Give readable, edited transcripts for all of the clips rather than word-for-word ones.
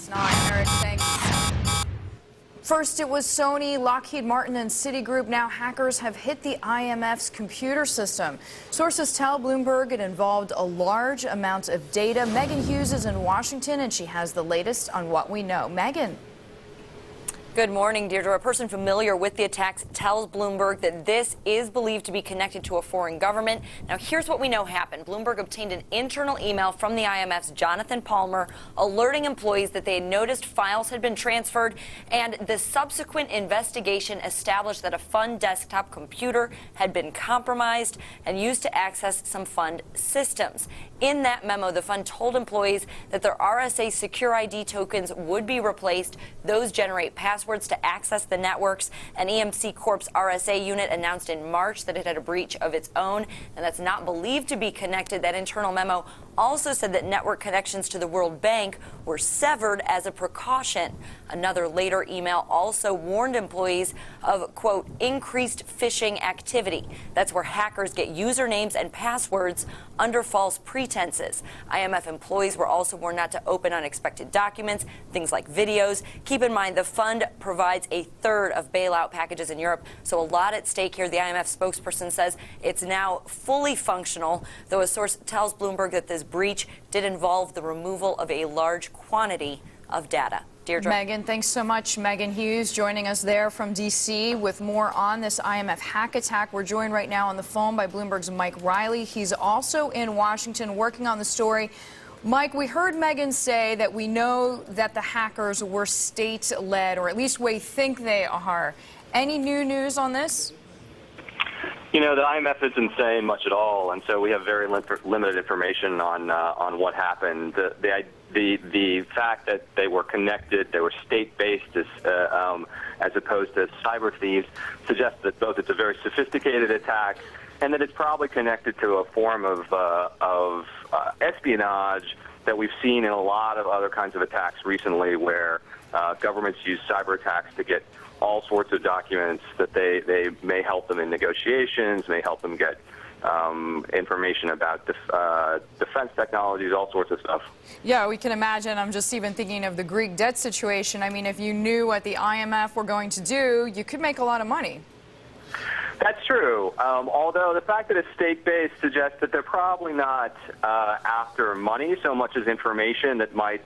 It's not, Eric. Thanks. First, it was Sony, Lockheed Martin, and Citigroup. Now hackers have hit the IMF's computer system. Sources tell Bloomberg it involved a large amount of data. Megan Hughes is in Washington, and she has the latest on what we know. Megan. Good morning, Deirdre. A person familiar with the attacks tells Bloomberg that this is believed to be connected to a foreign government. Now, here's what we know happened. Bloomberg obtained an internal email from the IMF's Jonathan Palmer alerting employees that they had noticed files had been transferred, and the subsequent investigation established that a fund desktop computer had been compromised and used to access some fund systems. In that memo, the fund told employees that their RSA Secure ID tokens would be replaced. Those generate passwords to access the networks. An EMC Corp's RSA unit announced in March that it had a breach of its own, and that's not believed to be connected. That internal memo also said that network connections to the World Bank were severed as a precaution. Another later email also warned employees of, quote, increased phishing activity. That's where hackers get usernames and passwords under false pretenses. IMF employees were also warned not to open unexpected documents, things like videos. Keep in mind, the fund provides a third of bailout packages in Europe, so a lot at stake here. The IMF spokesperson says it's now fully functional, though a source tells Bloomberg that this breach did involve the removal of a large quantity of data. Deirdre. Megan, thanks so much. Megan Hughes joining us there from D.C. with more on this IMF hack attack. We're joined right now on the phone by Bloomberg's Mike Riley. He's also in Washington working on the story. Mike, we heard Megan say that we know that the hackers were state-led, or at least we think they are. Any new news on this? You know, the IMF isn't saying much at all, and so we have very limited information on what happened. The fact that they were connected, they were state-based, as opposed to cyber thieves, suggests that both it's a very sophisticated attack and that it's probably connected to a form of espionage that we've seen in a lot of other kinds of attacks recently, where governments use cyber attacks to get all sorts of documents that they may help them in negotiations, may help them get information about defense technologies, all sorts of stuff. Yeah, we can imagine. I'm just even thinking of the Greek debt situation. I mean, if you knew what the IMF were going to do, you could make a lot of money. That's true, although the fact that it's state-based suggests that they're probably not after money so much as information that might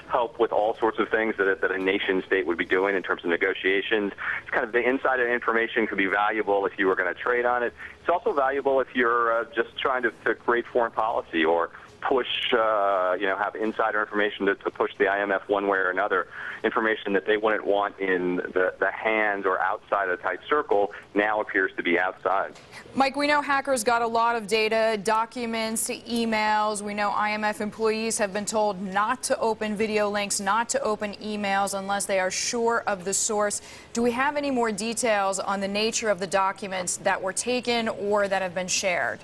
help with all sorts of things that a nation-state would be doing in terms of negotiations. It's kind of the insider information could be valuable if you were going to trade on it. It's also valuable if you're just trying to create foreign policy or push, have insider information to push the IMF one way or another, information that they wouldn't want in the hands or outside a tight circle now appears to be outside. Mike, we know hackers got a lot of data, documents, emails. We know IMF employees have been told not to open video links, not to open emails unless they are sure of the source. Do we have any more details on the nature of the documents that were taken or that have been shared?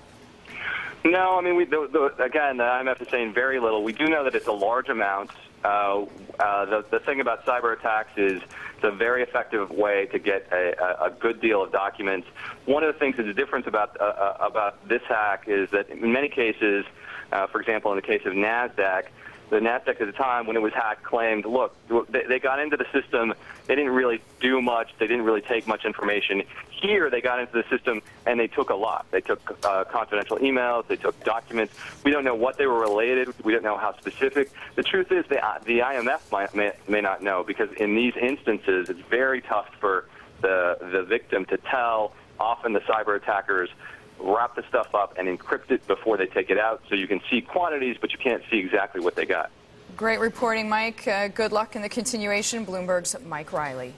No, I mean, again, the IMF is saying very little. We do know that it's a large amount. The thing about cyber attacks is it's a very effective way to get a good deal of documents. One of the things that's different about this hack is that in many cases, for example, in the case of NASDAQ, the NASDAQ at the time when it was hacked claimed, look, they got into the system, they didn't really do much, they didn't really take much information. Here they got into the system and they took a lot. They took confidential emails, they took documents. We don't know what they were related, we don't know how specific. The truth is the IMF may not know, because in these instances it's very tough for the victim to tell. Often the cyber attackers wrap the stuff up and encrypt it before they take it out, so you can see quantities, but you can't see exactly what they got. Great reporting, Mike. Good luck in the continuation. Bloomberg's Mike Riley.